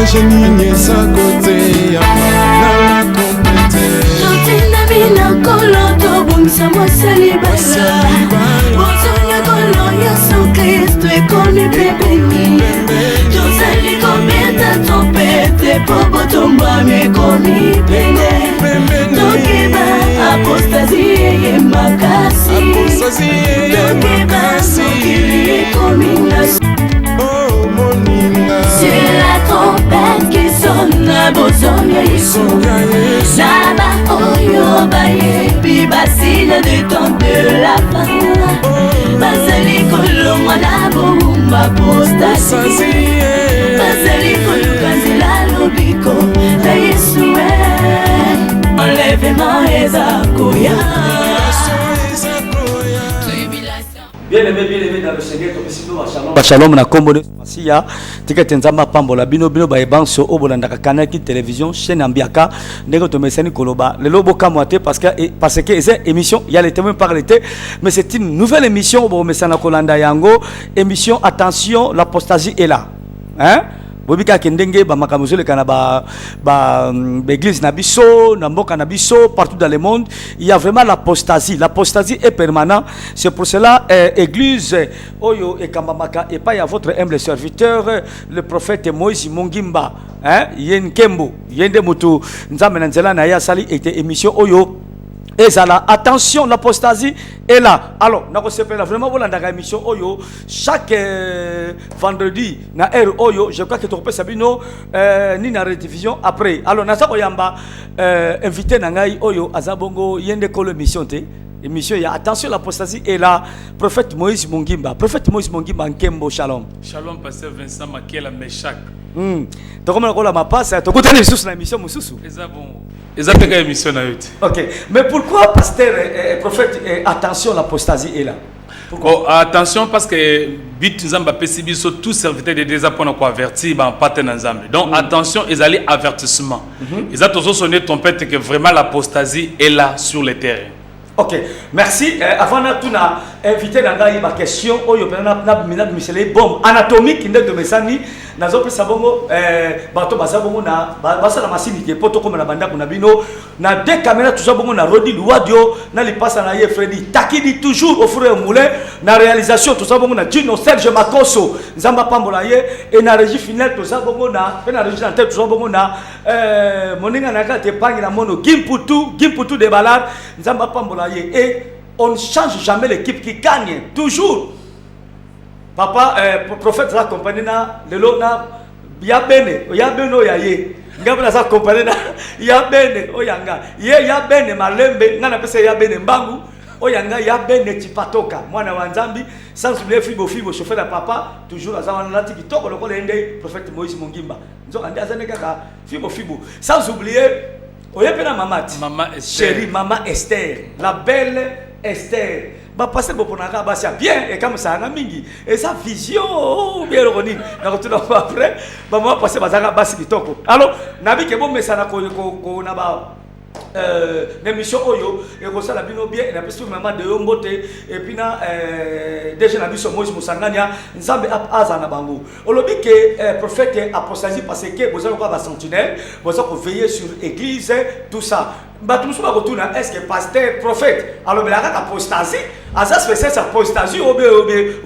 génie sa côté ya na complété Totina mina kolo bonsa moi salibala bonsonya kolo Yesu Kristo ekoni pepeni Josali kometa trompete popo tomba me komi pene Tokeba apostasie ye makasi Tokeba sokili komina oh moninga c'est la trompette qui sonne à Bozonia Yesu Naba oyo baye Bi basile du temps de la fin Basali kolo mwana bomba postasi Basali kolo kanzila lobiko La Yesu enlèvement eza koya Bien aimé dans le Seigneur, Shalom na kombo de Masia, tikete nzamba pambola bino ba ebanso obolanda kana ki télévision chaîne ambiaka ndeko to mesani koloba le lobo kamwate parce que c'est émission il y a les témoins par l'été mais c'est une nouvelle émission bo mesana kolanda yango émission attention l'apostasie est là hein bobika kendenge ba makamuzo le kana ba église na biso na mboka na biso partout dans le monde il y a vraiment l'apostasie est permanente c'est pour cela église oyo e kambamaka et pas ya votre humble serviteur le prophète Moïse Mongimba hein yen kembo yende moto nzambe na nzela na ya sali était émission oyo ezala attention l'apostasie est là alors nako sepela vraiment bolanda émission oyo chaque vendredi na heure oyo je crois que tokopesa sabino ni na rediffusion après alors na sako yamba invité na ngai oyo azabongo yende ko l'émission te émission ya attention l'apostasie est là prophète Moïse Mongimba Nkembo shalom pasteur Vincent Makela Meshak tokoma ko la mapasa tokutani sous na émission mususu Eza peka émission na yote. OK. Mais pourquoi pasteur prophète attention l'apostasie est là? Oh, attention parce que but nzamba pesi biso tout serviteur de déjà pour nous avertir ba partenaire nzambe. Donc attention ezali avertissement. Eza tozo sonner trompette que vraiment l'apostasie est là sur le terrain. OK. Merci. Avant na tuna invité na ngai ba question oyo pena na minute misele bombe anatomique ndeko mesani nazo pesa bongo bato bazabongo na basa na masini ke poto comme na banda kuna bino na deux caméras toujours bongo na Rodi Luadio na lipasa na ye Freddy takidi toujours au frère Moulin na réalisation tout ça bongo na Gino Serge Makoso nzamba pambola ye et na régie finale tout ça bongo na na régie en tête tout ça bongo na moninga na kate pangi na mono Gimputu de balade nzamba pambola ye et on ne change jamais l'équipe qui gagne toujours. Papa, prophète la compagnie na lelo na ya bene oyaye ngabula za compagnie na ya bene oyanga ye ya bene malembe ngana pesa ya bene mbangu oyanga ya bene tipatoka mwana wa nzambi sans oublier fibo chauffeur la papa toujours azana na tikitoko lokole ende prophète Moïse Mongimba nzoka ndi azane kaka fibo sans oublier oyepena mamati chérie maman Esther la belle Esther ba passer pour na ba sia bien et comme ça na mingi et sa vision bien roni na retourna après ba moi passer bazanga basi kitoko alors nabi ke bon messana ko na ba l'émission oyo et ko sala bino bien na pesu maman de yombote et puis na déjà na biso Moïse Musanganya nzambe azana bango olobi ke prophète apostasie parce que vous allez pas ba sentinelle vous allez veiller sur église tout ça est-ce que pasteur prophète alors mais la apostasie ça se fait cette apostasie ou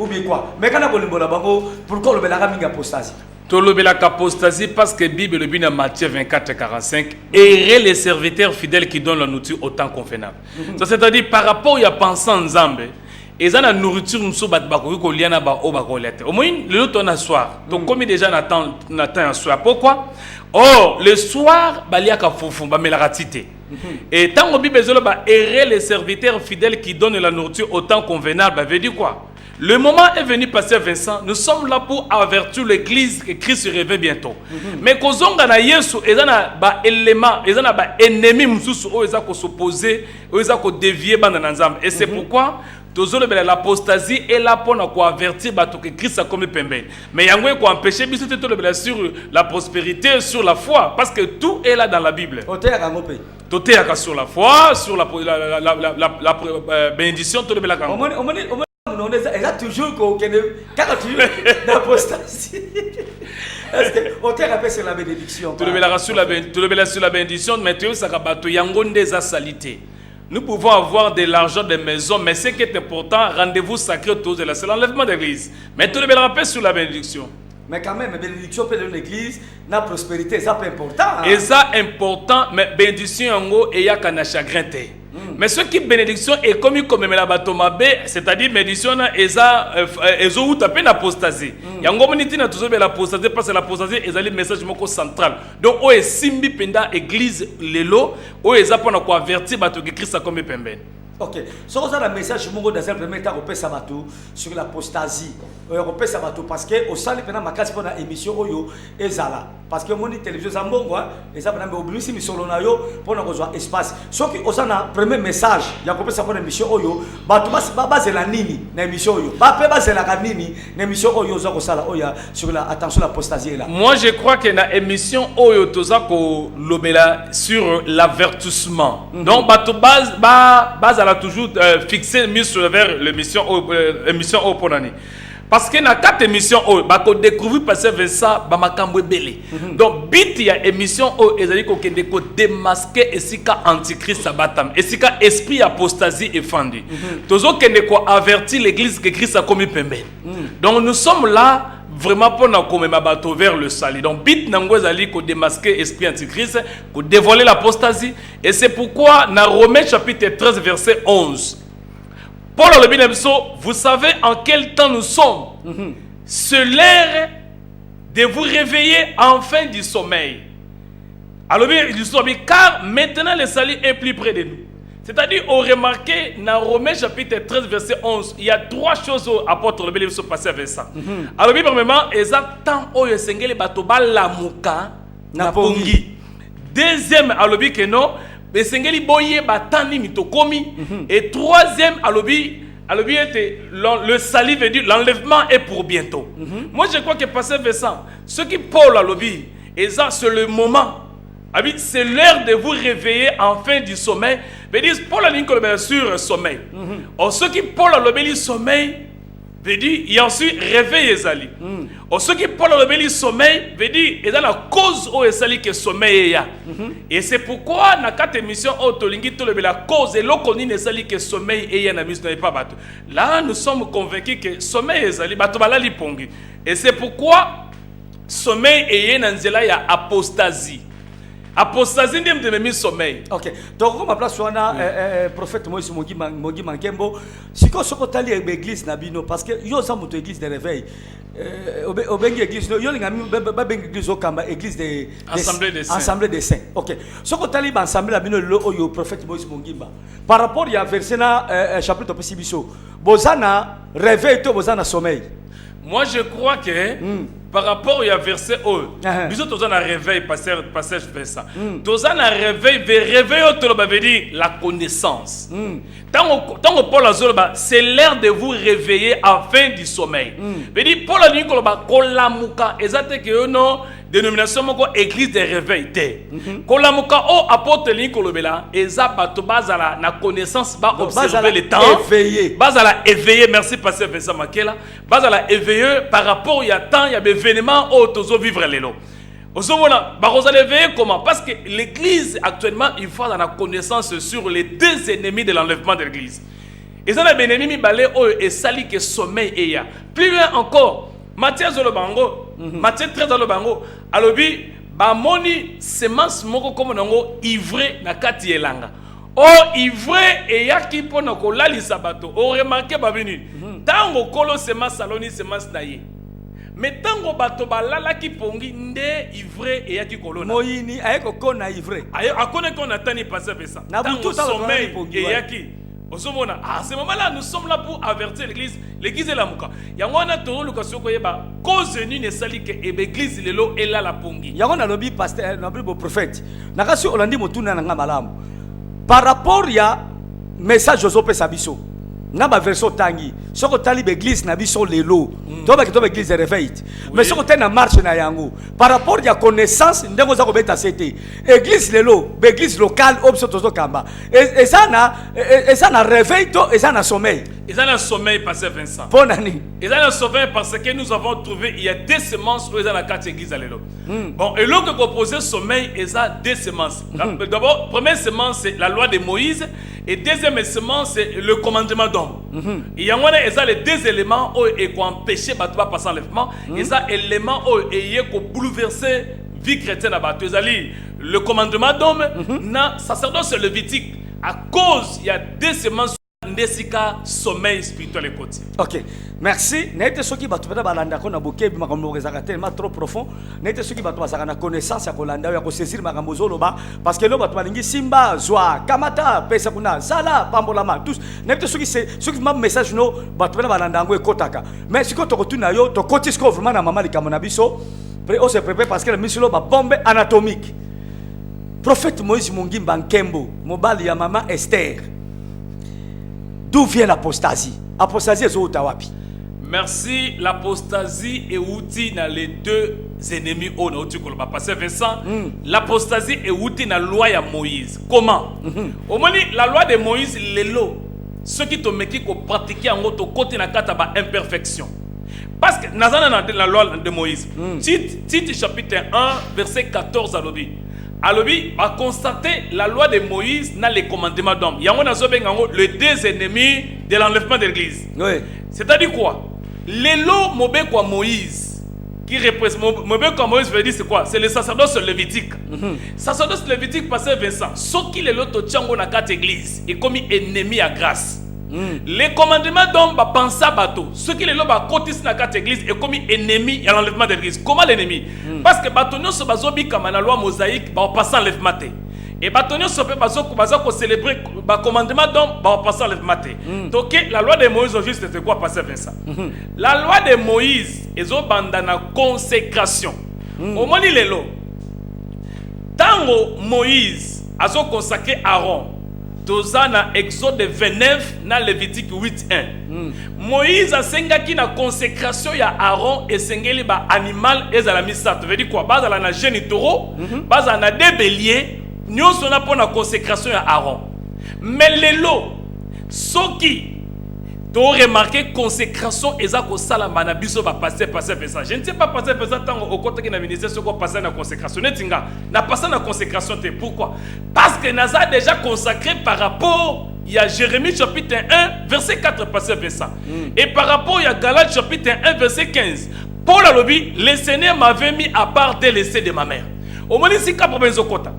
bien quoi mais quand on a bango pourquoi le belaka mingi apostasie Tolobelaka apostasie parce que Bible le bin Matthieu 24:45 errez les serviteurs fidèles qui donnent la nourriture au temps convenable. Ça c'est-à-dire par rapport à pensant nzambe et ça la nourriture nous so bat bakoki ko liana ba o bakolete au moins le temps na soir donc comme déjà n'attend un soir pourquoi oh le soir baliaka fofu ba melaratité et tant au Bible ba errez les serviteurs fidèles qui donnent la nourriture au temps convenable veut dire quoi. Le moment est venu, pasteur Vincent. Nous sommes là pour avertir l'église que Christ se réveille bientôt. Mais quand on a Yesu, il y a des éléments, il y a des ennemis qui sont s'opposer, qui sont dévier. Et c'est pourquoi l'apostasie est là pour nous avertir que Christ a commis pembe. Mais il y a un empêcher sur la prospérité, sur la foi. Parce que tout est là dans la Bible. Tout est sur la foi, sur la bénédiction, tout est là. On a toujours l'apostasie. Est-ce que on te rappelle sur la bénédiction? Tu le sur la bénédiction, mais tu sais que yangonde des salité. Nous pouvons avoir de l'argent des maisons, mais ce qui est important, rendez-vous sacré autour de la, c'est l'enlèvement de l'église. Mais tu le rappelles sur la bénédiction. Mais quand même, bénédiction pour l'église, la prospérité, ça c'est important. Hein? Et ça important, mais bénédiction yango et ya kana chagrin te. Mais ce qui bénédiction est commis comme la batomabe, c'est-à-dire bénédiction eza ezo ou tapé l'apostasie. Yango moniti na toujours l'apostasie parce que l'apostasie est un message moko central. Donc o est simbi penda église lelo, o eza pona ko avertir bato que Christ a comme pemben. Ok. Si on a un message dans un premier temps, on peut savoir sur l'apostasie. On peut savoir parce que au sein de ma classe pour une émission Oyo et Zala. Parce que mon télévision Zambongo, et ça va oublier si mission Lonayo pour nous rejoindre espace. Sauf que au sein d'un premier message, il y a qu'on peut savoir une émission Oyo. Bah base la nini, une émission Oyo. Bah base la canini, une émission Oyo Zako Sala Oya sur la attention l'apostasie là. Moi je crois que la émission Oyo Tozako Lobela sur l'avertissement. Donc base elle a toujours fixé mis sur vers l'émission Oponani. Parce que dans 4 émissions, on a découvert passer vers ça, donc, bit il y a émission où ils ont dit qu'on démasquer et si antichrist sabatam, et si esprit apostasie est fendu. Toujours qu'on a averti l'église que Christ a commis pembe. Donc nous sommes là vraiment pour nous commettre bateau vers le salut. Donc bit nango ali qu'on démasquer esprit antichrist, qu'on dévoiler l'apostasie, et c'est pourquoi dans Romains chapitre 13 verset 11. Paul le Binebso, vous savez en quel temps nous sommes. C'est l'heure de vous réveiller enfin du sommeil. Alors, car maintenant le salut est plus près de nous. C'est-à-dire, on remarque dans Romains chapitre 13 verset 11, il y a 3 choses où apôtre le Binebso passé avec ça. Alors, premièrement, exactement où il y a les bateaux la muka na pongi. Deuxième, alors que non. Et troisième, le salut veut dire l'enlèvement est pour bientôt. Moi je crois que passer Vincent, ce qui Paul a lobby, et ça c'est le moment. C'est l'heure de vous réveiller en fin du sommeil. Veut dire Paul a dit sur le sommeil. Ce qui Paul a lobby le sommeil, veut dire il y a ensuite réveil et sali. Ce qui Paul a lobby le sommeil, veut dire il y a la cause où est sali que sommeil est. Et c'est pourquoi dans 4 émissions autolingi tout le la cause et l'oconi ne sali que sommeil est na mission n'est pas bateau. Là nous sommes convaincus que sommeil est sali bateau balali pongi. Et c'est pourquoi sommeil est na nzela ya apostasie. Apostasie ndem de même sommeil. OK. Donc comme place on a prophète Moïse Mogi Mankembo, si ko sokotali église na bino parce que yo za moto église de réveil. Obengi église yo linga ba bengi église okamba église de assemblée des saints. OK. Sokotali ba assemblée la bino lo oyo prophète Moïse Mongimba. Par rapport ya verset na chapitre Pesibiso. Bozana réveil to bozana sommeil. Moi je crois que par rapport au verset haut, nous avons un réveil, passage vers ça. Nous avons un réveil, veut dire la connaissance. Tant que Paul a dit, c'est l'heure de vous réveiller afin du sommeil. Veut dire, Paul a dit que exactement que non, dénomination moko église de réveil. Kolamuka o apôtre Nikolobela, ezaba to bazala na connaissance ba observer le temps. Bazala éveillé, merci pasteur Vincent Makela. Bazala éveillé par rapport il y a temps, il y a des événements au tozo vivre lelo. Osomona, bazala éveillé comment? Parce que l'église actuellement, il faut avoir la connaissance sur les 2 ennemis de l'enlèvement de l'église. Et ça les ennemis balé o et sali que sommeil et ya. Plus loin encore, Matthieu Zolobango, Matthieu 13 Zolobango, alobi ba moni semence moko comme nango ivré na kati elanga. O ivré et yaki pona ko lalisa bato. O remarqué ba bini. Tango kolo semence saloni semence naye. Mais tango bato ba lala ki pongi nde ivré et yaki kolona. Moyini ayeko kona ivré. Ayo akone kona tani passer ça. Tango sommeil et yaki. À ce moment-là, nous sommes là pour avertir l'église. L'église est là. Il y a un autre location qui est cause ni ne sali que l'église est là la pongi. Il y a un lobby pasteur, un lobby prophète. Nakasi olandi motuna nanga malamu. Par rapport ya message Josué Sabiso. Naba version tangi. Soko tali l'église na biso lelo. Toba kitoba église de réveil. Mais soko tena marche na yango. Par rapport ya connaissance ndeko za ko beta cité. Église lelo, église locale obso tozo kamba. Et ça na réveil to et ça na sommeil. Ils ont un sommeil passé Vincent. Bonani. Ils ont un sommeil parce que nous avons trouvé, il y a des semences où ils ont la carte église à l'élo. Bon, et l'autre composé sommeil, ils ont des semences. D'abord, première semence, c'est la loi de Moïse. Et deuxième semence, c'est le commandement d'homme. Il y a les deux éléments qui ont empêché de passer enlèvement. Et ça, éléments qui ont bouleversé la vie chrétienne. Le commandement d'homme, le sacerdoce lévitique, à cause, il y a des semences. Nesika sommeil spirituel et quotidien. Ok, merci. N'était ce qui va te faire balanda qu'on a bouquet, mais comme nous tellement trop profond. N'était ce qui va te faire la connaissance à Kolanda, à saisir ma gamozolo bas, parce que l'homme va te Simba, Zoa, Kamata, Pesakuna, Sala, Pambolama, tous. N'était ce qui c'est, ce qui m'a message no, va te faire balanda et Kotaka. Mais si tu retournes à yo, tu cotises vraiment à maman de Kamonabiso, on se prépare parce que la mission va bombe anatomique. Prophète Moïse Mungimba Nkembo, Mobali ya maman Esther. D'où vient l'apostasie? Apostasie est au Tawapi. Merci. L'apostasie est outil dans les deux ennemis. Parce que Vincent, l'apostasie est outil dans la loi de Moïse. Comment? Au moment la loi de Moïse, les lots, ceux qui t'ont pratiqué en autre côté dans la imperfection. Parce que dans la loi de Moïse, Tite chapitre 1, verset 14 à l'objet. Alobi a constaté la loi de Moïse dans les commandements d'homme. Il y a les deux ennemis de l'enlèvement de l'église. Oui. C'est-à-dire quoi? Les lois Mobé quoi Moïse, qui représente Mobé quoi Moïse veut dire c'est quoi? C'est le sacerdoce lévitique. Sacerdoce lévitique passé Vincent. Ce qui les lois de Tchango na quatre églises est comme ennemi à grâce. Les commandements d'homme va penser à bateau. Ce qui les lois va cotiser na quatre églises est comme ennemi à l'enlèvement de l'église. Comment l'ennemi? Parce que batonio se bazobi comme la loi mosaïque va passer enlèvement. Et batonio se peut bazo célébrer le commandement d'homme va passer enlèvement. Donc la loi de Moïse juste c'était quoi passer Vincent? La loi de Moïse est au bandana consécration. Au moment les lois. Tango Moïse a consacré Aaron. Dans Exode 29, dans Lévitique 8.1. Moïse a sengaki na consécration ya Aaron et sengeli ba animal et la misa. Tu veux dire quoi? Base à la jeune taureau, base à la des béliers, nous sommes pour la consécration ya Aaron. Mais les lots, ceux qui tu as remarqué consécration et ça que salama na biso va passer ça. Je ne sais pas passer ça tant au côté que na ministère ce qu'on passer na consécration. Netinga na passer na consécration. Pourquoi? Parce que Naza déjà consacré par rapport il y a Jérémie chapitre 1 verset 4 passé ça. Et par rapport il y a Galates chapitre 1 verset 15. Paul a dit le Seigneur m'avait mis à part dès l'essai de ma mère. Au moment ici ka probenzo kota.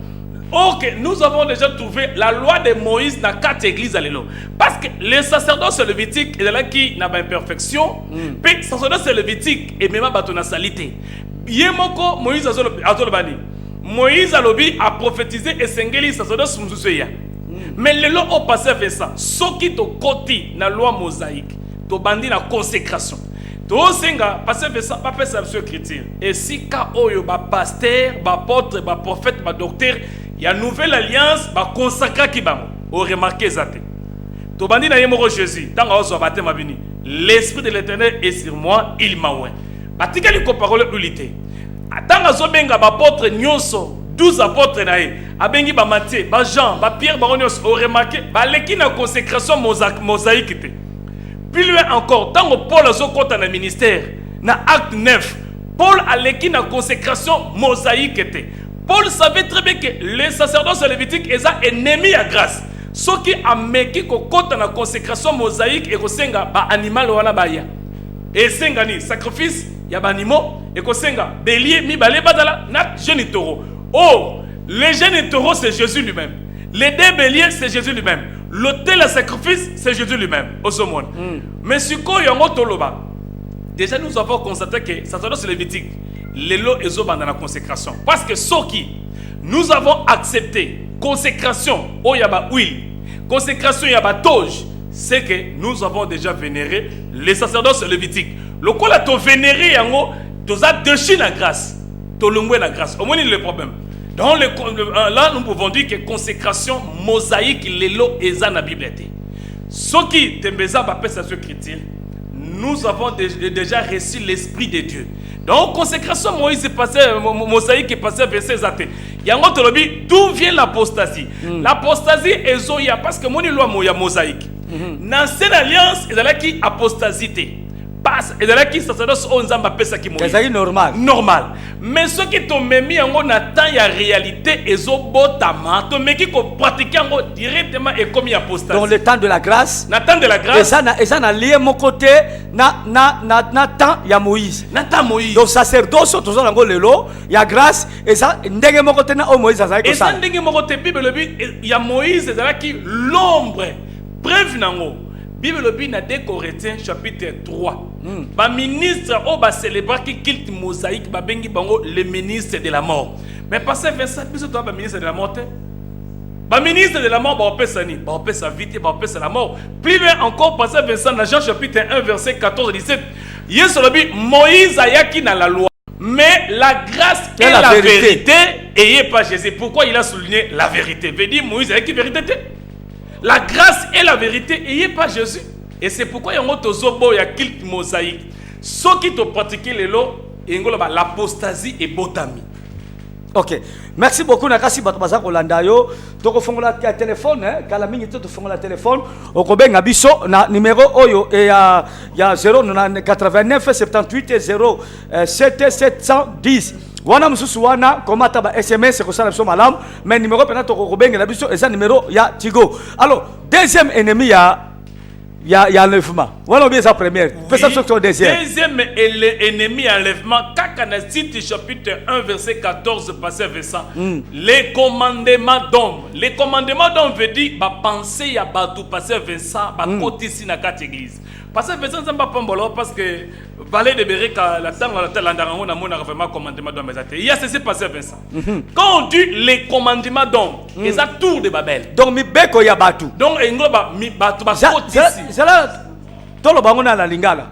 Ok, nous avons déjà trouvé la loi de Moïse dans 4 églises à l'élo. Parce que le sacerdoce lévitique est là qui n'a pas imperfection. Puis le sacerdoce lévitique est même à la salité. Yemoko Moïse a Moïse a prophétisé et sengeli sacerdoce musuya. Mais les lois ont passé vers ça. Ce qui te côté dans la loi mosaïque, te bandi la consécration. To senga passer vers ça, pas faire ça chrétien. Et si ka oyo ba pasteur, ba apôtre, ba prophète, ba docteur, il y a une nouvelle alliance, ba consacré qui ba o remarquer ça. To bandi na yemoro Jésus, tant que ozo baptême abini. L'esprit de l'Éternel est sur moi, il m'a oint. Ba tikali ko parole unité. Tant que benga ba apôtre nyonso, 12 apôtres na ye. Abengi ba Matthieu, ba Jean, ba Pierre, ba Onyos o remarquer, ba leki na consécration mosaïque te. Puis lui encore, tant que Paul a son compte dans le ministère, dans acte 9, Paul a l'équipe de consécration mosaïque. Paul savait très bien que les sacerdoces lévitiques sont ennemis à grâce. Ceux qui ont mis compte dans la consécration mosaïque et qui ont animal ou baya. Et sengani sacrifice, il y a des animaux et qui ont bélier, mibale badala, na jeune taureau. Oh, le jeune taureau c'est Jésus lui-même. Les deux béliers c'est Jésus lui-même. L'autel à sacrifice, c'est Jésus lui-même, au monde. Mais ce qu'on y a déjà nous avons constaté que sacerdoce lévitique, les lois et dans la consécration. Parce que ce qui nous avons accepté, consécration, il y a huile, consécration, il y a toge, c'est que nous avons déjà vénéré les sacerdoces lévitiques. Le quoi là, tu vénéré, tu as déchiré la grâce, tu as l'ongoué la grâce. Au moins, il y a le problème. Là, nous pouvons dire que consécration mosaïque, les lots et dans la Bible. Ce qui t'embêta par ce chrétien, nous avons déjà reçu l'Esprit de Dieu. Donc, consécration Moïse est passé, mosaïque est passé verset zaté. Il y a un autre lobby, d'où vient l'apostasie? L'apostasie est zoya parce que mon loi moya mosaïque. L'ancienne alliance est qui apostasité. Passe et là qui sacerdoce on zamba pesa ki Moïse. C'est normal. Normal. Mais ce qui to memi yango na temps ya réalité ezobotama to meki ko pratiquer yango directement et comme apostasie. Dans le temps de la grâce. Na temps de la grâce. Et ça na lié mon côté na temps ya Moïse. Na temps Moïse. Donc sacerdoce tout ça nango lelo ya grâce et ça ndenge mon côté na Moïse ça et ça ndenge mon côté Bible le but ya Moïse ezala qui l'ombre preuve nango. Bible le bin a 2 Corinthiens chapitre 3. Ba ministre o ba célébrer qui culte mosaïque ba bengi bango le ministre de la mort. Mais pasteur Vincent biso to ba ministre de la mort. Ba ministre de la mort ba opesa ni, ba opesa vite, ba opesa la mort. Plus loin encore pasteur Vincent dans Jean chapitre 1 verset 14 17. Yesu le bin Moïse ayaki na la loi. Mais la grâce et la vérité ayez pas Jésus. Pourquoi il a souligné la vérité? Veut dire Moïse ayaki vérité. La grâce et la vérité, ayez pas Jésus. Et c'est pourquoi il y a un autre ya culte mosaïque. Ce qui te pratique les lots, l'apostasie et botami. Ok. Merci beaucoup Nakasi Batbaza Kolandayo. Toko fongola téléphone hein, kala mingi to fongola téléphone. Okobenga biso na numéro oyo et ya 089 78 07 710. Wana mususu wana komata ba SMS ko sala biso malam mais numéro pena to ko benga biso eza numéro ya Tigo. Alors deuxième ennemi ya enlèvement. Voilà bien sa première. Oui, deuxième ennemi enlèvement kaka na site chapitre 1 verset 14 passé verset. Les commandements d'homme. Les commandements d'homme veut dire ba penser ya batou passé verset ba côté si na quatre église. Parce que personne n'aime pas Pambolo parce que Valais de Bereka, la table la l'andarango n'a pas vraiment commandement d'homme. Il y a cessé passer Vincent. Quand on dit les commandements d'homme, ils ont tour de Babel. Donc mi beko ya batu. Donc il engloba mi batu ba côté ici. C'est là tolo bangona la lingala.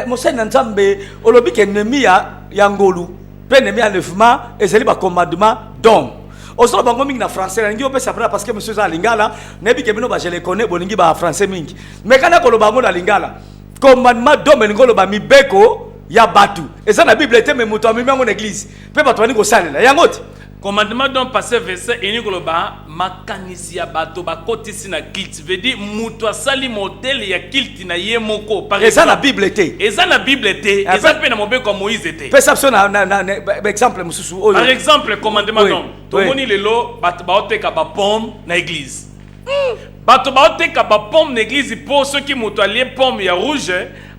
Mose Nzambe olobi ke ennemi ya ngolu. Pe ennemi enlèvement et c'est le commandement d'homme. Osolo bango mingi na français na ngi opesa parce que monsieur za lingala nebi ke bino ba je les connais bolingi ba français mingi mais kana ko lo bango na lingala commandement d'homme ngolo ba mibeko ya batu et ça na bible était même muto amemi ngo na église pe bato bani ko salela yango ti commandement d'homme passé verset et ngolo ba makanisi ya bato ba kotisi na kilt veut dire muto asali modèle ya kilt na ye moko par exemple. Et ça la bible était. Et ça la bible était. Et ça pe na mobeko Moïse était. Pe ça na exemple mususu oyo. Par exemple commandement d'homme. To moni lelo bato ba oteka ba pomme na église. Bato ba oteka ba pomme na église pour ceux qui muto allié pomme ya rouge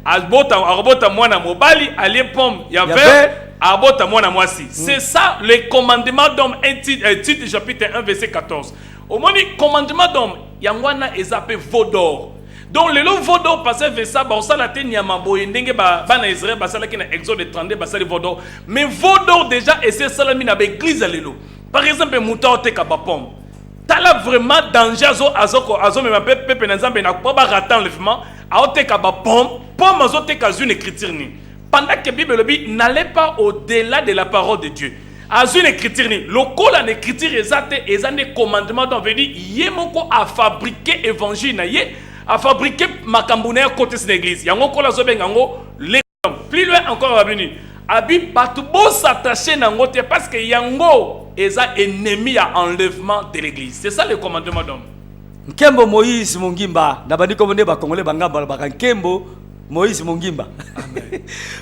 arbota mwana mobali allié pomme ya vert. Abota mwana mwasi. C'est ça le commandement d'homme titre chapitre 1 verset 14. Au moment du commandement d'homme, yangwana ezape vodor. Donc le lot vodor passé vers ça, on s'en a tenu à ma boye ndenge ba na Israël ba sala ki na Exode 32 ba sala vodor. Mais vodor déjà et c'est salami na église lelo. Par exemple muta oteka ba pomme. Tala vraiment danger azo me pepe na nzambe na ko ba ratan enlèvement, a oteka ba pomme azoteka une écriture ni. Pendant que la Bible dit, n'allez pas au-delà de la parole de Dieu. À une écriture, le col en écriture est un commandement dont veut dire, yemoko a fabriqué l'évangile, a fabriqué makamboune côté de l'église. Yango kola zobengango les plus loin encore venir. Abi patubo s'attacher nango parce que yango est un ennemi à enlèvement de l'église. C'est ça le commandement d'homme. Nkembo Moïse Mungimba, nabandi komone ba Congolais bangamba ba Nkembo Moïse Mungimba.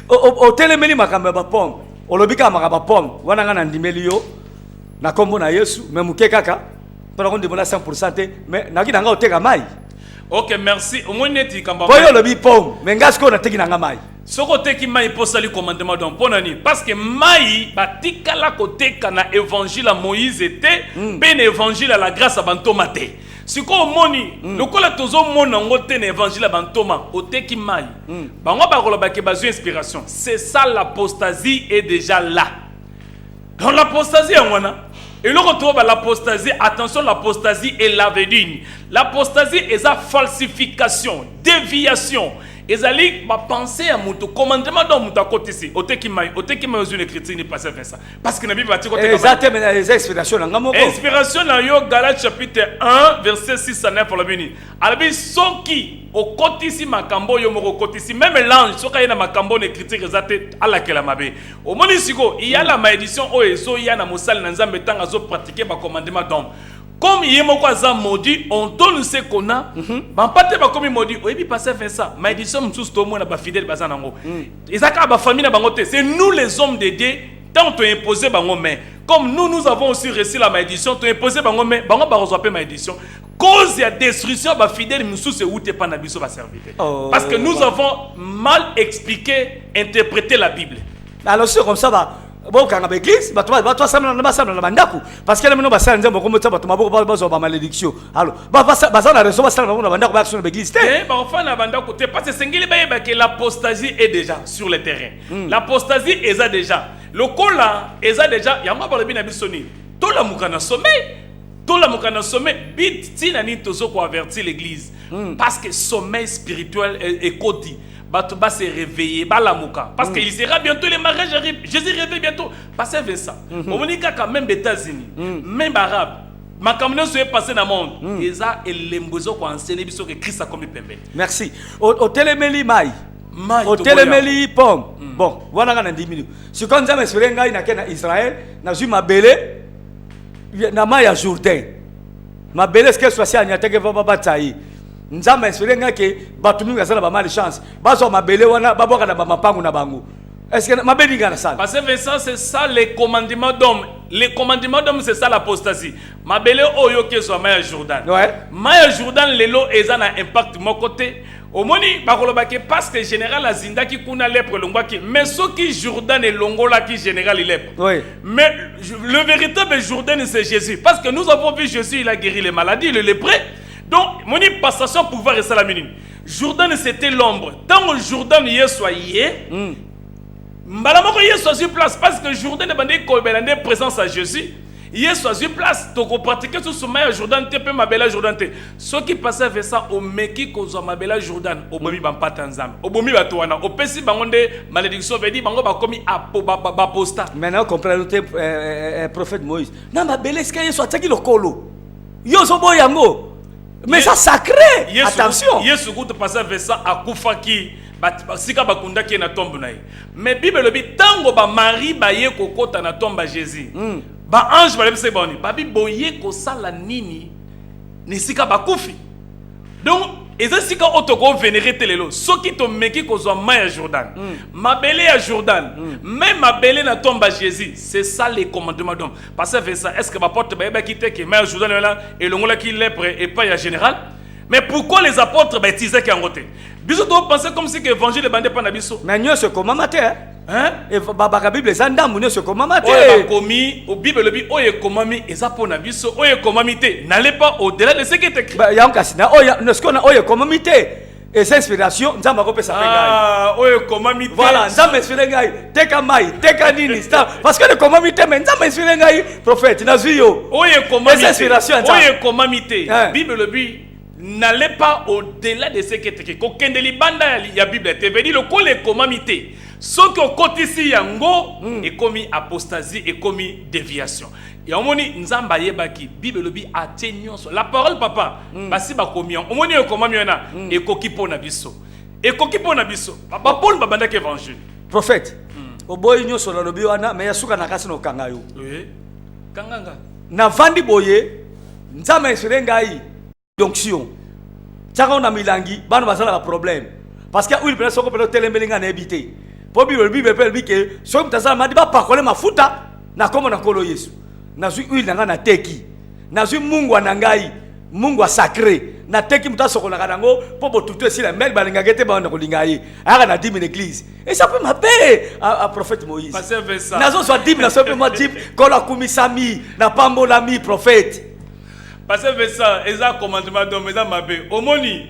O telemeli makamba ba pom. Olobika makamba pom. Wana ngana ndimeli yo. Na kombo na Yesu, mais muke kaka. Para ko ndimona 100% te, mais nakina nga oteka mai. OK, merci. Au moins neti kamba. Boyo lobi pom, mais ngasko na teki nga mai. Soko teki mai pour sali commandement donc ponani parce que mai batika la koteka na évangile à Moïse était ben évangile à la grâce à bantomate. Si ko moni lokola tozo mona ngote na évangile bantoma oteki mai bango bakoloba ke bazo inspiration c'est ça l'apostasie est déjà là dans l'apostasie ngona et le retour ba l'apostasie attention l'apostasie est la vedine l'apostasie est sa falsification déviation ezali ba penser à mutu commandement dans mutu côté ici oteki mai une écriture ni passer faire ça parce que na bible batiko te exactement les inspirations nga moko inspiration na yo Galates chapitre 1 verset 6 à 9 pour le bini alabi soki okoti ici makambo yo moko koti ici même l'ange soka yena makambo na écriture ezate ala kela mabe au moni siko il y a la malédiction o ezo ya na mosali na nzambe tanga zo pratiquer ba commandement d'homme comme yemoko aza maudit, on donne ce qu'on a. Bampate ba comme maudit, oyebi passer faire ça. Ma édition msus to mo na ba fidèle baza nango. Ezaka ba famille na bango te. C'est nous les hommes de Dieu tant on imposé bango mais comme nous avons aussi reçu la malédiction, tu imposé bango mais bango ba reçoit malédiction. Cause ya destruction ba fidèle msus se outé pas na biso ba serviteur. Parce que nous avons mal expliqué, interprété la Bible. Alors c'est comme ça va. Bon, quand on a l'église, toi ça me ça me mandaku parce que là maintenant ça nous avons commencé à maboko ba malédiction. Alors ça na recevoir ça na mandaku ba sur l'église. Eh ba enfin na mandaku te parce que sengeli ba que l'apostasie est déjà sur le terrain. L'apostasie est déjà. Le cola est déjà yamba ba le bina bisoni. To la mukana sommeil. To la mukana sommeil bit tinani tozo ko avertir l'église parce que sommeil spirituel est codi. Batuba se réveiller, balamuka. Parce qu'il sera bientôt, les mariages arrivent. Jésus réveille bientôt. Passez vers ça. Au Monica, quand même, les États-Unis, même Arabes, ma caméra se passé dans le monde. Et ça, et les mbouzo qui enseignent, ils sont que Christ a commis pembe. Merci. Au téléméli, maï. Au téléméli, pomme. Bon, voilà, on a 10 minutes. Si quand on a en Israël, on a vu ma belle, na maï à Jourdain. Ma belle, est-ce qu'elle soit si à Niateke va batailler? Nous avons espéré que Batumi a pas mal de chance. Baso mabele wana baboka na mapangu na bango. Est-ce que mabeli ngana ça? Parce que Vincent, c'est ça les commandements d'homme. Les commandements d'homme, c'est ça l'apostasie. Mabele oyo ke so Maya Jordan. Ouais. Maya Jordan lelo eza na impact mon côté. Au moni bakolobake parce que général azinda ki kuna lèpre longwa ki mais ce qui Jordan et longola qui général il lèpre. Oui. Mais le véritable Jordan c'est Jésus parce que nous avons vu Jésus il a guéri les maladies, le lépreux. Donc, mon passation pouvoir rester la minute. Jordan c'était l'ombre. Tant que Jordan y est soyé, Mbalamoko y est soit sur place parce que Jordan est bandé koibelande présence à Jésus. Y est soit sur place. Donc on pratique tout ce maïa Jordan te pe mabela Jordan te. Ceux qui passaient vers ça au meki kozo mabela Jordan au bomi bampa tanzam. Au bomi batuana. Au pesi bangonde malédiction veut dire bango ba komi ba posta. Maintenant comprenez le prophète Moïse. Na mabela est-ce qu'il soit taki lokolo. Yo so boyango. Mais ça sacré. Attention. Yesu goûte passer vers ça à Koufaki. Sika bakunda ki na tombe na ye. Mais Bible le dit tango ba Marie ba ye kokota na tombe Jésus. Ba ange ba lebise boni. Ba bi boye ko sala nini ni sika ba kufi. Donc eza sika otoko vénérer telelo. Soki to meki ko zo Maya Jordan. Mabele à Jordan. Même mabele na tombe Jésus. C'est ça les commandements d'homme. Parce que ça est-ce que ba porte ba quitter que Maya Jordan là et longola qui lèpre et pas ya général. Mais pourquoi les apôtres ba utiliser qui en côté? Biso to penser comme si que l'évangile est bandé pas na biso. Mais nous se comment mater hein? Et la Bible les andam nous se comment mater. Oye komi au Bible le bi oye komami eza po na biso oye komamité n'allez pas au-delà de ce qui est écrit. Ba ya nkasina oya ne ce qu'on a oye komamité et cette inspiration nzamba ko pesa pengai. Ah oye komamité. Voilà nzamba inspiré ngai teka mai teka nini ça parce que le komamité mais nzamba inspiré ngai prophète nazuyo. Oye komamité. Inspiration oye komamité. Bible le bi n'allez pas au-delà de ce qui est écrit. Kokende libanda ya Bible te veut dire le col est komamité. Ce que côté ici yango est commis apostasie et commis déviation. Et on moni nzamba yebaki Bible le bi attention la parole papa basi ba komion. On moni komamiona et kokipo na biso. Et kokipo na biso. Papa Paul babanda ke évangile. Prophète. Oboyi nyoso na lobi wana mais yasuka na kasi no kangayo. Oui. Kanganga. Na vandi boye nzamba ngai jonction. Tchaka on a milangi, bana basala ba problème. Parce que où il peut soko pelo telembelinga na habité. Pour Bible peut dire que so mtazala madi ba pakole mafuta na komo na kolo Yesu. Na zui huile nga na teki. Na zui Mungu anangai, Mungu a sacré. Na teki mutasoko na kanango po botutu si la mel balinga gete ba na kolingai. Aka na 10 000 église. Et ça peut m'appeler à prophète Moïse. Passer vers ça. Na zo soit 10 000 na so peut moi 10 kola kumisami na pambo l'ami prophète. Parce que ça, ils ont commandement d'homme, ils ont mabé. Au moni,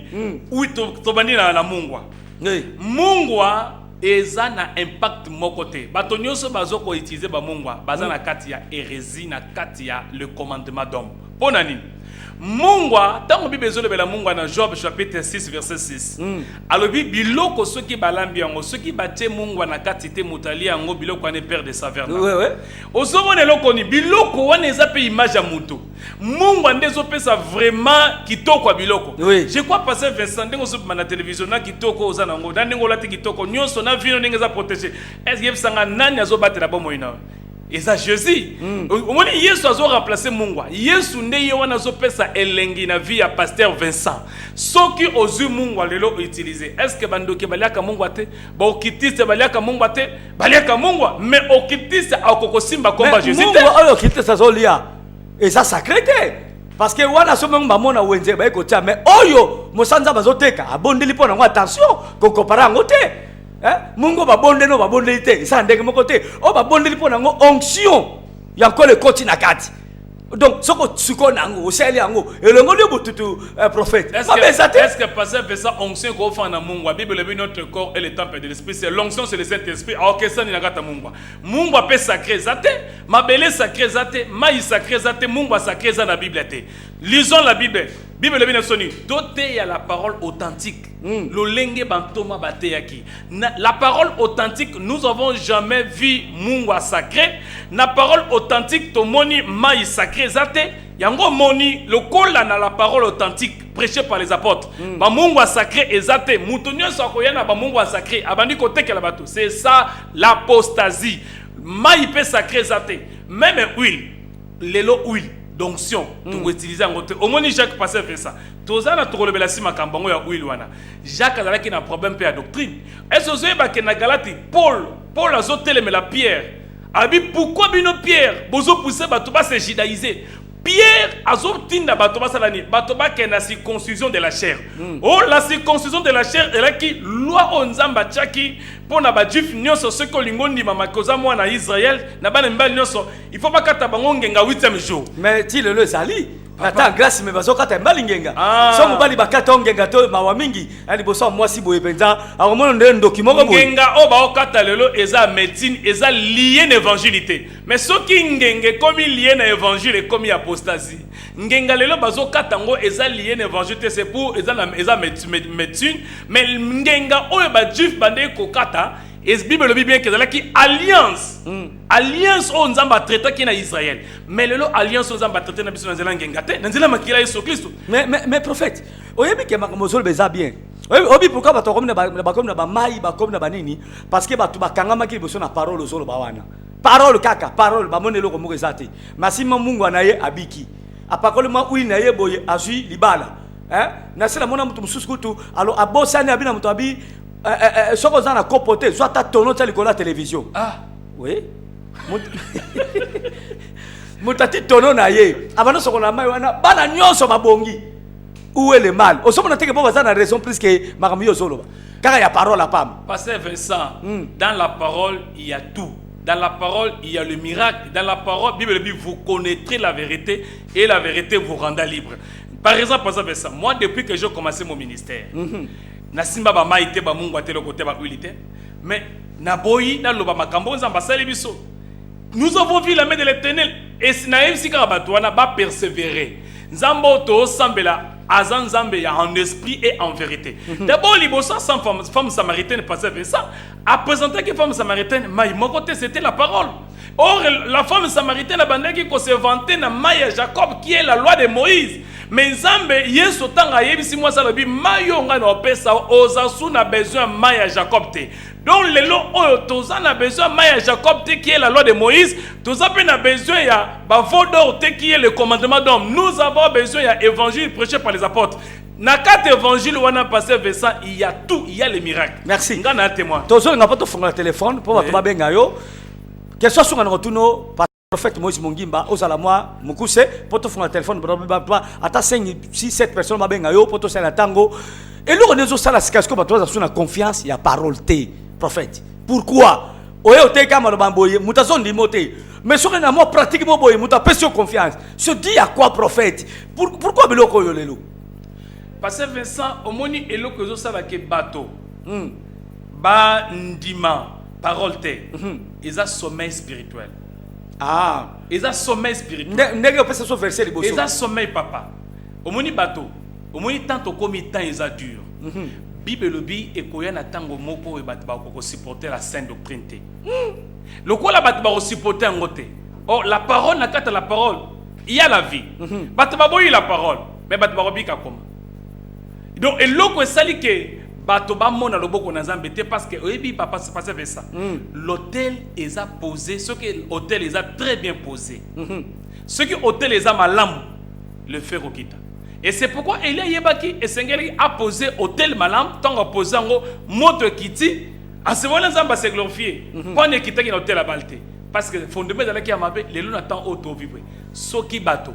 oui, tu bani na mungwa. Mungwa, ils ont un impact mon côté. Batonio so bazo ko utiliser ba mungwa, baza na katia hérésie na katia le commandement d'homme. Ponani. Mungwa, tant que besoin de la mungwa dans Job chapitre 6 verset 6. Alors biloko ceux qui balambi yango, ceux qui batte mungwa na katite mutali yango biloko ne perd de saveur. Oui oui. Ozomone lokoni biloko wana eza pe image ya mutu. Mungwa ndezo pesa vraiment kitoko biloko. Oui. Je crois passer Vincent ndengo so na télévision na kitoko oza nango, na ndengo lati kitoko nyonso na vino ndenge za protéger. Est-ce que sanga nani azobatela bomo ina? Et ça Jésus. Au moins Yesu azo remplacer Mungwa. Yesu nde wana zo pesa elengi na vie ya pasteur Vincent. Soki ozu Mungwa lelo utiliser. Est-ce que bandoke baliaka Mungwa te? Ba okitise baliaka Mungwa te? Baliaka Mungwa, mais okitise akoko simba komba Jésus te. Mungwa oyo okitise zo lia. Et ça sacré te. Parce que wana so mengba mona wenze ba ekotia mais oyo mosanza bazoteka abondeli pona ngo attention ko compara ngo te. Mungo babonde no babonde te ça ndenge moko te o babonde li pona ngo onction ya ko le koti na kati donc soko suko nango oseli yango elongo li bututu prophète est-ce que passer vers ça onction ko fa na Mungu Bible dit notre corps est le temple de l'esprit c'est l'onction c'est le Saint-Esprit alors que ça ni na kata Mungu pe sacré zate mabele sacré zate mai sacré zate Mungu sacré za na Bible te lisons la Bible le bien soni doté ya la parole authentique lolenge bantoma bateyaki la parole authentique nous avons jamais vu Mungu sacré na parole authentique tomoni mai sacré zate yango moni le kola na la parole authentique prêchée par les apôtres ba Mungu sacré ezate mutonyo sakoya na ba Mungu sacré abandi kotekela bato c'est ça l'apostasie mai pe sacré zate même huile lelo huile d'onction tu utiliser en côté au moins Jacques passait fait ça tozana to kolobela sima kambango ya huile wana Jacques azalaki na problème pe ya doctrine est-ce que ba ke na Galati Paul azoteleme la Pierre abi pourquoi bino Pierre bozo pousser bato ba se judaïser Pierre azotinda bato ba salani bato ba ke na circoncision de la chair oh la circoncision de la chair est là qui loi onzamba tchaki pona ba juif nyonso ce que lingondi mama koza mwana Israël na bana mbali nyonso il faut pas kata bango ngenga 8e jour mais ti le zali attends grâce mais bazo kata mbali ngenga so mobali bakata ngenga to mawa mingi ali boso mwasi boye penza akomona nde document ko ngenga o ba okata lelo eza médecine eza lié na évangilité mais soki ngenge komi lié na évangile komi apostasie ngenga lelo bazo kata ngo eza lié na évangile c'est pour eza médecine mais ngenga o ba juif bande ko kata et Bible dit bien que c'est là qui alliance alliance on zamba traité qui na Israël mais le alliance on zamba traité na biso na zelanga ngate na zelanga makila Yesu Kristo mais prophète oyebi ke makamozolo beza bien obi pourquoi bato comme na ba comme na ba mai ba comme na banini parce que bato bakanga makili boso na parole ozolo ba wana parole kaka parole ba monelo ko mokezate masima Mungu anaye abiki apakole ma uyi na ye boye azui libala na sela mona mutu mususu kutu alo abosani abina mutu abi soko zana kopote soit ta tono tali ko la télévision oui mutati tono na ye abana soko na mai wana bana nyonso babongi où est le mal au somo na teke bo zana raison plus que makamio zolo car il y a parole à pam pasteur Vincent dans la parole il y a tout. Dans la parole, il y a le miracle. Dans la parole, la Bible dit vous connaîtrez la vérité et la vérité vous rendra libre. Par exemple, pasteur Vincent, moi depuis que j'ai commencé mon ministère, nasimba ba maite ba mungu atelo côté ba huilité mais na boyi na loba makambo nzamba sali biso nous avons vu la main de l'Éternel et naïm sika batwana ba persévérer nzambo to sambela azan nzambe ya en esprit et en vérité d'abord libosa sans femme samaritaine passait vers ça a présenté que femme samaritaine mai mon côté c'était la parole. Or la femme samaritaine a bandaki ko se vanter na Maya Jacob qui est la loi de Moïse. Mais Nzambe Yesu tanga yebisi moi ça le bi mayo nga no pesa ozasu na besoin Maya Jacob te. Donc le lo oyo toza na besoin Maya Jacob te qui est la loi de Moïse, toza pe na besoin ya ba vodor te qui est le commandement d'homme. Nous avons besoin ya évangile prêché par les apôtres. Na quatre évangiles wana passé vers ça, il y a tout, il y a les miracles. Merci. Nga na témoin. Tozo nga pas to fonga téléphone pour ba benga yo. Que soit sur un retourno prophète Moïse Mongimba osala moi mukuse poto fonga téléphone ata 5 6 7 personnes ba benga yo poto sala tango et lo renezo sala sikasiko bato za suna confiance ya parole te prophète pourquoi oyo te kama lo bamboye mutazo ndimo te mais sur un mot pratique mo boye muta pesio confiance se dit à quoi prophète pourquoi biloko yo lelo parce que Vincent omoni eloko zo sala ke bato ba ndima parole te ils ont sommeil spirituel. Ah, ils ont sommeil spirituel. Ndenge opesa so verset liboso. Ils ont sommeil papa. Omoni bato, omoni tanto comme temps ils a dur. Bible le bi et koya na tango moko e bat ba ko supporter la sainte doctrine te. Le quoi la bat ba ko supporter ngote. Oh la parole na kata la parole, il y a la vie. Bat ba boyi la parole, mais bat ba robika comment. Donc et loko sali ke bato ba mona loboko na Nzambe te parce que oyebi papa se passer vers ça. L'hôtel est à posé, ce que l'hôtel est très bien posé. Ce que l'hôtel est à malam, le fer au kita. Et c'est pourquoi Elia Yebaki et Sengeli a posé hôtel malam, tant a posé en moto kiti, à ce moment-là Nzamba se glorifier. Quand on est quitté dans l'hôtel à Balté, parce que fondement dans laquelle amabe, les loups n'attendent auto vivre. Soki bateau,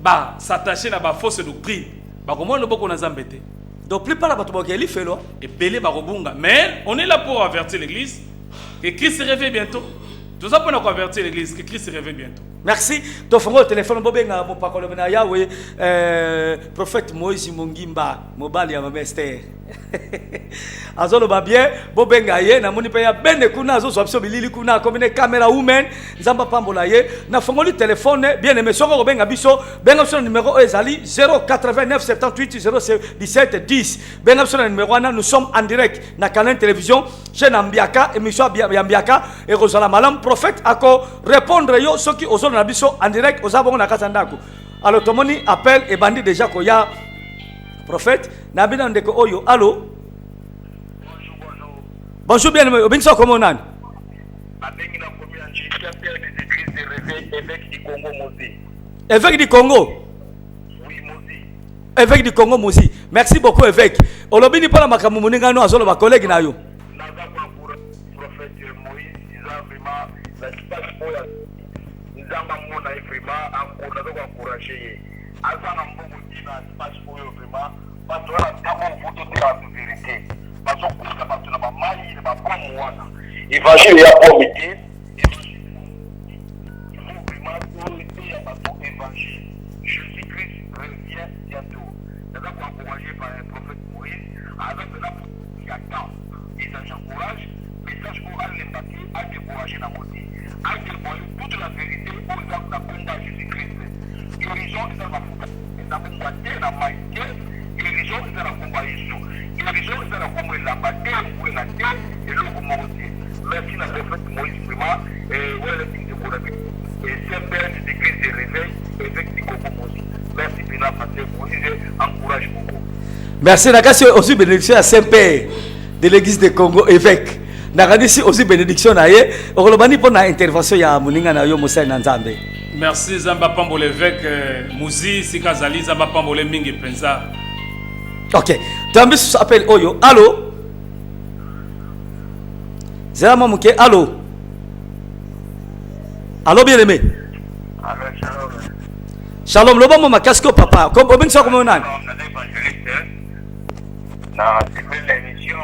bah s'attacher à la fausse doctrine. Bah comment le boko na Nzambete. Donc, plus pas la batobogeli fait là. Et belé barobunga. Mais on est là pour avertir l'église que Christ se réveille bientôt. Tout ça pour nous avertir l'église que Christ se réveille bientôt. Merci. Donc, faut le téléphone bobenga mo pakolo na Yahweh prophète Moïse Mongimba mobali ya mamester. Azolo ba bien bobenga ye na moni pe ya bene kuna azo so bilili kuna comme caméra woman nzamba pambola ye na fongoli téléphone bien aimé soko bobenga biso benga son numéro ezali 089 78 017 10 benga son numéro na nous sommes en direct na Canal Télévision chez Nambiaka émission Nambiaka et Rosala Malam prophète ako répondre yo soki ozo na biso en direct ozabongo na katandako alors tomoni appel et bandi déjà ko ya prophète nabina ndeko oyo allo bonjour bien aimé obinso comment nan abengi na combien de des églises de réveil évêque du Congo Mozi évêque du Congo oui Mozi évêque du Congo Mozi merci beaucoup évêque olobini pala makamu muninga no azolo ba collègue na yo naza pour prophète Moïse ils ont vraiment la espace pour la nzamba mona vraiment encore naza encourager azana mbongo dina espace pour vraiment bato la tamo photo de la vérité bato kusa bato na bamai na babomu wana évangile ya pomité évangile il faut vraiment autorité ya bato évangile Jésus-Christ revient bientôt naza encourager par le prophète Moïse avec la il y a temps et ça j'encourage message pour aller mbaki à décourager la montée à dévoiler toute la vérité aux hommes na combat Jésus-Christ guérison est dans la foi na combat na maïté guérison est dans la combat Jésus guérison est dans la combat la bataille ou la terre et le combat aussi merci na prophète Moïse vraiment et ouais le film de Korabi et c'est père des églises de réveil évêque du Congo Mozi merci Bina Pasteur Moïse encourage beaucoup merci nakasi aussi bénédiction à Saint-Père de l'église de Congo évêque nakadisi aussi bénédiction na ye okolobani pour na intervention ya muninga na yo Moussa na Nzambe. Merci Zamba Pambo l'évêque Mouzi Sikazali Zamba Pambo le mingi penza. OK. Tambi s'appelle Oyo. Allô? Zera mamuke. Allô? Allô bien aimé. alors shalom Shalom loba mama casque papa. Comme obin ça comme on a. na c'est l'émission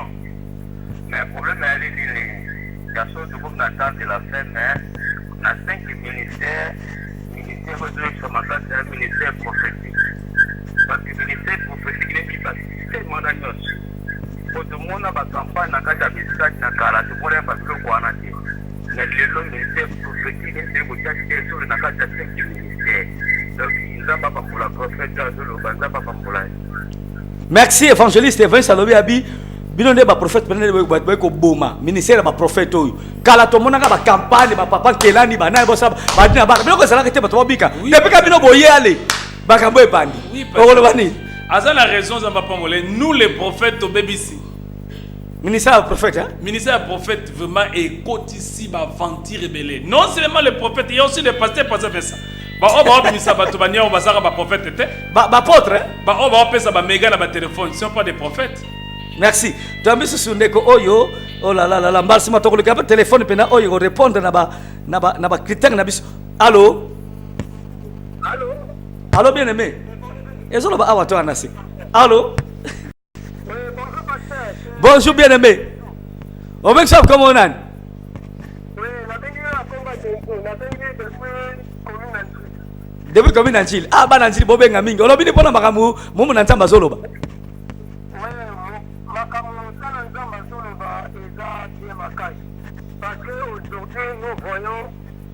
mais le problème est les garçons de groupe n'attendent de la fin mais on a 5 ministères de formation c'est un ministère prophétique parce que le ministère prophétique n'est pas tellement d'années pour tout le monde a campagne na kata bisaki na kala tout pour parce que quoi na dit mais le ministère prophétique est pour chaque sur na kata 5 ministères donc ils ont pas pour la prophète dans le banda pas pour la Merci évangéliste Evans Salobi abi bino nde ba prophète bene ba ko boma ministère ba prophète oyo kala to monaka ba campagne ba papa kelani ba na bosa ba dina ba bino ko sala kete ba to bika depuis ka bino boye ale ba ka boye bandi okolo bani Aza la raison Zamba Pambolé nous les prophètes au BBC ministère prophète hein ministère prophète vraiment est côté ici ba venti rebelle non seulement les prophètes il y a aussi les pasteurs faire ça ba o ba ministère ba to ba nya o ba saka ba prophète te ba apôtre hein ba o ba pesa ba méga na ba téléphone sont pas des prophètes. Merci. Tambi susundeko oyo oh là là là mbalsi matokolo ka téléphone pena oyo répondre na ba critère na biso. Allô? allô Allô bien aimé. Ezolo ba awa to anasi. Allô? bonjour pasteur Bonjour bien aimé. Oben sab comment on a? oui la dernière combat la dernière commune Depuis commune Antil. Ah ba Antil bobenga mingi. Olobini pona makamu mumu na ntamba zolo ba. Parce qu'aujourd'hui, nous voyons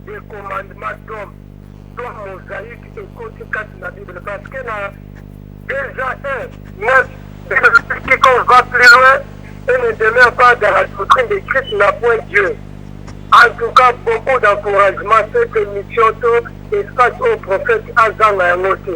des commandements d'hommes, dont mosaïque et côté 4 de la Bible. Parce que là, déjà, quiconque va plus loin et ne demeure pas dans la doctrine de Christ n'a point Dieu. En tout cas, beaucoup d'encouragement, cette émission, tout espace au prophète Azan a noté.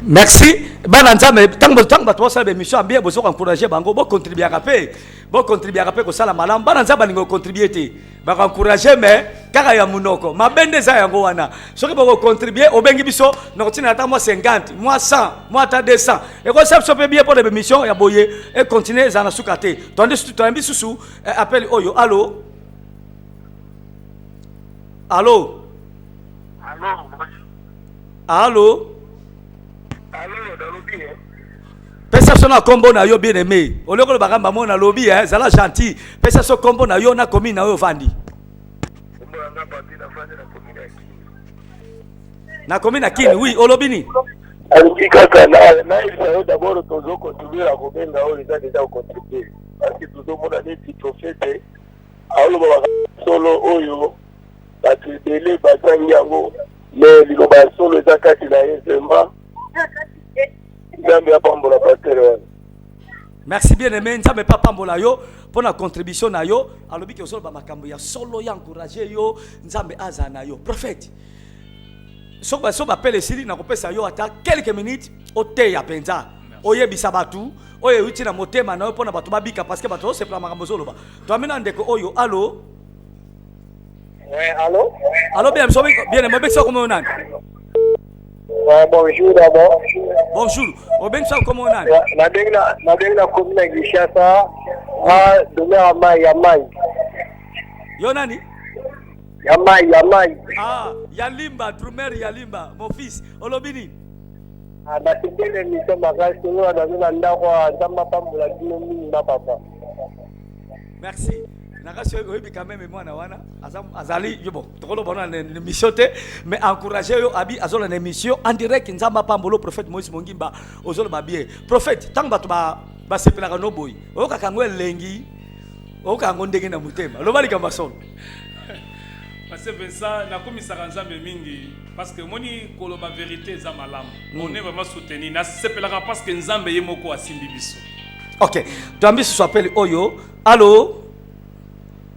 Merci. Bana nzambe tango bato basala émission bien bozo encourager bango bo contribuer rapé. Bo contribuer rapé ko sala malam bana nzambe ningo contribuer te. Ba encourager mais kaka ya munoko. Mabende za yango wana. Soki bo contribuer obengi biso na kotina ata moi 50, moi 100, moi ata 200. Et ko ça peut bien pour les émissions ya boye et continuer za na sukate. Tondi susu appel oyo. Allô? Allô? Allô? Allô, Daloubi. Perception na combo na yo bien aimé. Au lieu que le bagamba mon na lobby hein, zala gentil. Perception combo na yo na commune na yo vandi. Na commune na kini, oui, olobini. Aliki kaka na il d'abord toujours contribuer à Gobenga ou les a déjà contribué. Parce que tout le monde a des petits prophètes. Aolo baba solo oyo. Batidele batangi yango. Mais liloba solo zakati na yezema. Merci bien aimé, nzambe papa mbola yo pour la contribution na yo. Alobi ke solo ba makambo ya solo ya encourager yo, nzambe aza na yo. Prophète. So ba pele sili na kopesa yo ata quelques minutes o te ya penza. Oyebisa batu, oye uti na motema na yo pona batu babika parce que batu se pla makambo solo ba. To amena ndeko oyo, allô? Ouais, allô? Allô bien, bien aimé, ça comment on a? Bonjour d'abord. Bonjour. Oben ça comment on a? Na denga commune ya Gishasa, domera mai ya mai. Yo nani? Ya mai. Ah, Yalimba, Drumer Yalimba, mon fils. Olobini. Na tibele mission makasi ngo na zona ndako nzamba pambola dino mingi na papa. Merci. Nakasi oyebi quand même mwana wana azali yo bon tokolo bona na émission te mais encourager yo abi azola na émission en direct nzamba pambolo prophète Moïse Mongimba ozola ba bien prophète tant bato ba sepelaka no boy oyoka kango elengi oyoka ngo ndenge na mutema loba likamba solo parce que ça na komisaka nzambe mingi parce que moni koloba vérité za malamu on est vraiment soutenu na sepelaka parce que nzambe ye moko asimbi biso. OK tuambi ce appel oyo allô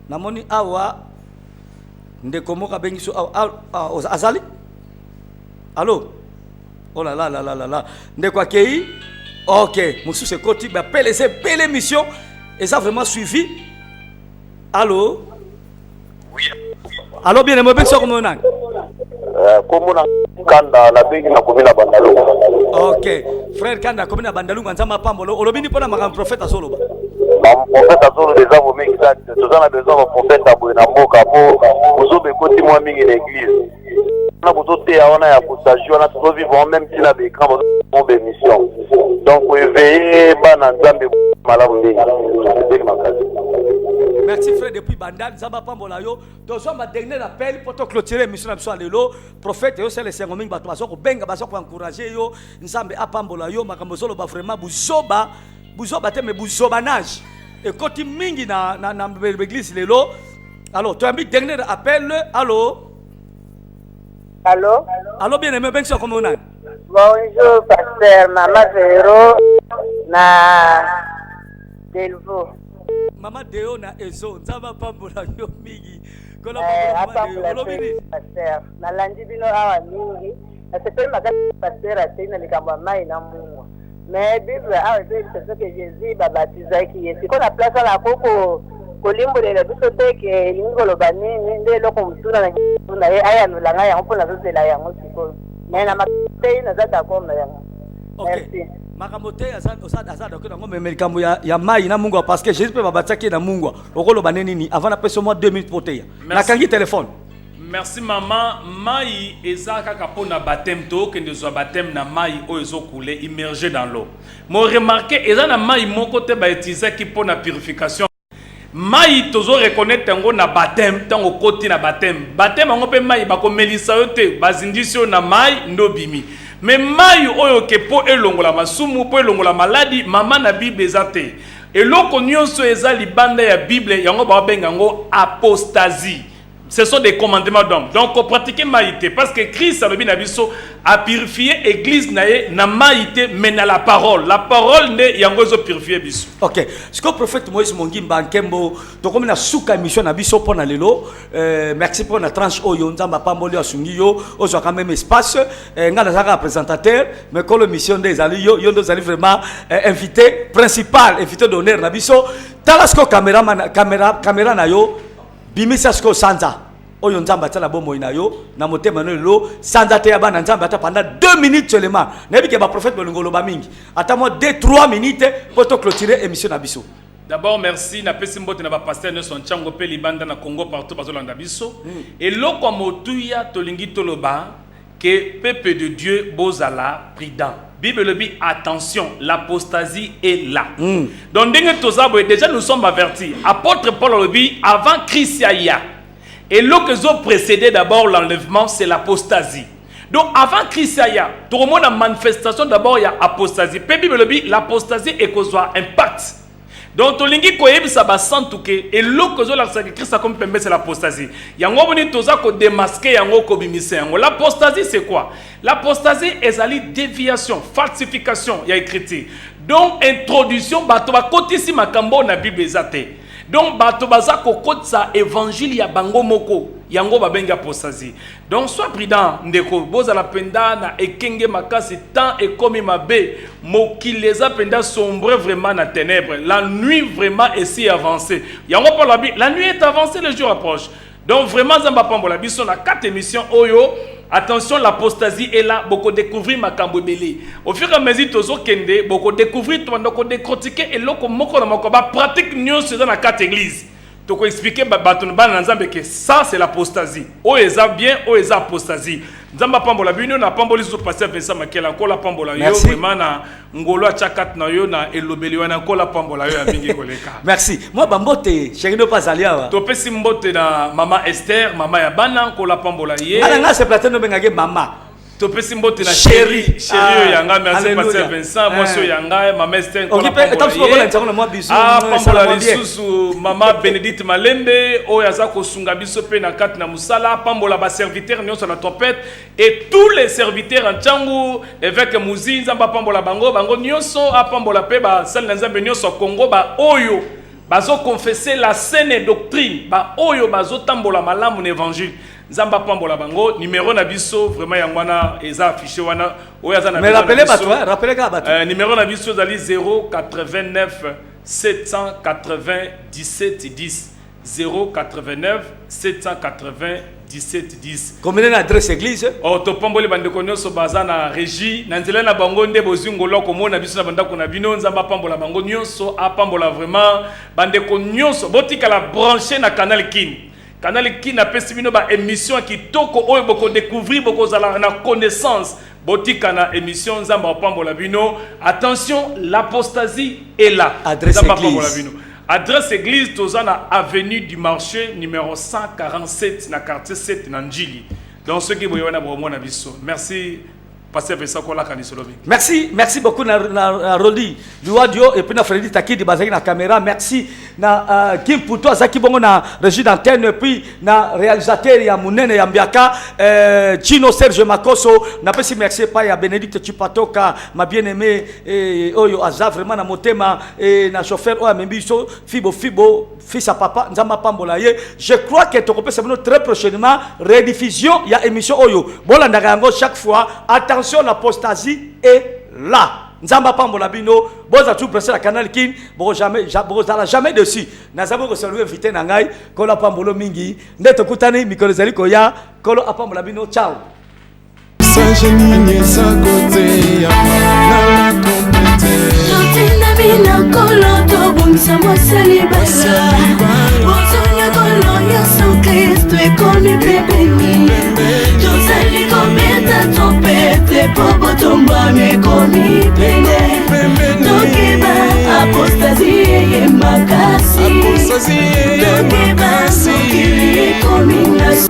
namoni awa ndeko moka bengiso azali allô oh là là ndeko akei OK musu se koti ba pele c'est belle émission et ça vraiment suivi allô Oui. allô bien aimé bengiso comment on a komona kanda la bengi na komina bandalungu. OK frère kanda komina bandalungu nzamba pambolo olobini pona makambo prophète solo ba prophète azolo des hommes exact tous on a besoin de prophète aboye na mboka po ozobe koti mwa mingi l'église na bozote ya wana ya kusajio na to vivre même si na bécran bon bémission donc éveiller bana nzambe malamu ndenge makazi. Merci frère depuis Bandal Zamba Pambola yo tozo ma dernier appel pour te clôturer mission na biso lelo prophète yo c'est le sermon mingi bato bazo ko benga bazo ko encourager yo nzambe apambola yo makambo solo ba vraiment buzoba te mais buzobanage et koti mingi na l'église lelo. Alors tu as mis dernier appel allô bien aimé ben comment on a? Bonjour pasteur Maman Véro na Delvo. Maman Deo na Ezo nzamba pambola yo mingi kola pambola pasteur na landi bino awa mingi na sepeli makasi pasteur atena likamba mai na mungu mais bible awa eza que Jésus babatizaki Yesu kona place ala koko kolimbolela biso te ke elingi koloba nini nde eloko mosuna na ye ayanolanga yango mpo nazozela yango sikoyo mais na makasi naza d'accord na yango. Merci. Makambo te aza d'accord nango mais likambo ya mai na mungu parce que Jésus pe babataki na mungu okoloba nini avant na peso moi 2 minutes poteya nakangi téléphone. Merci maman mai ezaka kapona baptême to que nous baptême na mai o ezokule immergé dans l'eau. Mo remarqué ezana mai moko te ba utiliser ki pona purification. Mai tozo reconnaître ngo na baptême tango koti na baptême ngo pe mai ba ko melisa yo te bazindisio na mai ndobimi. Mais mai oyo ke po elongola masumu po elongola maladi mama na bible ezate. Eloko nyonso eza libanda ya bible yango ba benga ngo apostasie. Ce sont des commandements d'hommes. Donc, on pratique maïté. Parce que Christ a purifié l'église na maïté, mais na la parole. La parole ne yangozo purifié biso. Ok. Ce que le prophète Moïse Mongimba Nkembo, donc comme na souka mission na biso pour na lelo, merci pour la tranche oyo nzamba pamboli asungiyo, ozo quand même espace, nga na présentateur, mais comme la mission des ali yo nous allons vraiment invité principal, invité d'honneur na biso, talasko caméra na yo. Bimisa sko sanza oyo nzamba tala bomo inayo na motema no lo sanza te yaba na nzamba ata pendant 2 minutes seulement na bi ke ba prophète bolingolo ba mingi ata mo 2-3 minutes pour to clôturer émission na biso. D'abord merci na pesi mbote na ba pasteur Nelson Tchango pe libanda na Congo partout bazolanda biso et loko motuya tolingi toloba que peuple de Dieu bozala prudent. Bible dit attention, l'apostasie est là. Donc déjà nous sommes avertis. Apôtre Paul le dit avant Christ ya. Et l'eau que ont précédé d'abord l'enlèvement, c'est l'apostasie. Donc avant Christ ya, tout le monde a manifestation d'abord il y a apostasie. Bible dit l'apostasie est cause impact. Donc tolingi koyebi sa ba santuke et l'eau que la Christ a comme pembe c'est l'apostasie. Yango boni toza ko démasquer yango ko bimise yango. L'apostasie c'est quoi? L'apostasie est ali déviation, falsification, il y a écrit. Donc introduction bato ba kotisi makambo na Bible ezate. Donc bato baza ko kotsa évangile ya bango moko. Yango ba benga apostasie. Donc sois prudent ndeko boza la penda na ekenge makasi temps et comme mabe mokileza penda sombre vraiment na ténèbres. La nuit vraiment est si avancée. Yango pour la nuit est avancée, le jour approche. Donc vraiment zamba pambola biso na 4 émissions oyo. Attention, l'apostasie est là, beaucoup découvrir ma cambobélé. Au fur et à mesure, tozo kende, beaucoup découvrir, beaucoup décortiquer et loko moko na moko ba pratique news dans la 4 églises. Tu peux expliquer que ça c'est l'apostasie. O eza bien, o eza apostasie. Nzamba pambola bino na pamboli so passer Vincent Makela ko la pambola yo vraiment na ngolo chakat na yo na elobeli wana ko la pambola yo ya bingi koleka. Merci. Moi bambote, chéri pas alia. To pesi mbote na mama Esther, mama ya bana ko la pambola ye. Ala nga se plateau no bengage mama. To pesi mbote na chéri yanga merci passer Vincent, moi so yanga mama Esther ko la pambola. Ah pambola lisusu mama Bénédicte Malembe o yaza ko sunga biso pe na kat na musala pambola ba serviteur nyonso na trompette et tous les serviteurs en Tchangu évêque Muzinza ba pambola bango nyonso a pambola pe ba sal na nzambe nyonso Congo ba oyo bazo confesser la saine doctrine ba oyo bazo tambola malamu na évangile. Zamba pambola bango numéro na biso vraiment yangwana eza affiché wana oyaza na. Mais rappelez bato, rappelez ka bato. Numéro na biso zali 089 780 17 10 089 780 17 10. Combien d'adresse église? Oh to pamboli bande konyoso baza na régie na nzela na bango nde bozingolo komona biso na banda kona bino nzamba pambola bango nyonso a pambola vraiment bande konyoso botika la brancher na canal Kin. Canal Kin a pesi bino ba émission qui toko oyo boko découvrir boko zala na connaissance botika na émission nzamba pambola bino. Attention, l'apostasie est là. Adresse église. Adresse église tozana avenue du marché numéro 147 na quartier 7 na Njili. Donc ceux qui boyona bromo na biso. Merci. Merci beaucoup na Rodi Luadio et puis na Freddy Takidi bazaki na caméra. Merci na Kim Puto azaki bongo na régie d'antenne et puis na réalisateur ya Munene ya Mbiaka Chino Serge Makoso na pesi merci pa ya Bénédicte Chipatoka ma bien-aimé oyo aza vraiment na motema et na chauffeur oyo membiso Fibo fils à papa nzamba pambola ye. Je crois que to kopesa très prochainement rediffusion ya émission oyo bolanda yango chaque fois. Attention, l'apostasie est là. Nzamba pambola bino, boza tout presser la canal Kin, bo jamais dessus. Nazabo ko saluer invité na ngai, ko la pambolo mingi, ndeto kutani mikolo zali ko ya, ko lo apambola bino, ciao. Sajenye sa côté ya na complété. Totina bina kolo to bunsa mo salibasa. Bozonya kolo Yesu Kristo e koni pepeni. Tozali kometa trompete popo tomba me komi pende. Tokiba apostasie ye makasi. Tokiba mokili komi nasi.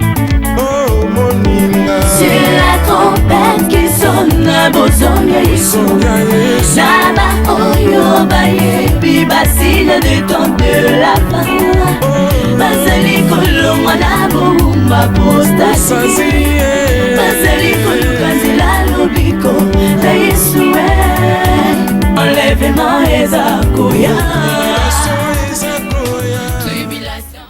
C'est la trompette qui sonne à Bozonia Yesu. Naba oyo baye pi basile du temps de la fin. Basali kolongo na boum. apostasi bazali koluka nzela lobiko na Yesu enlèvement eza koya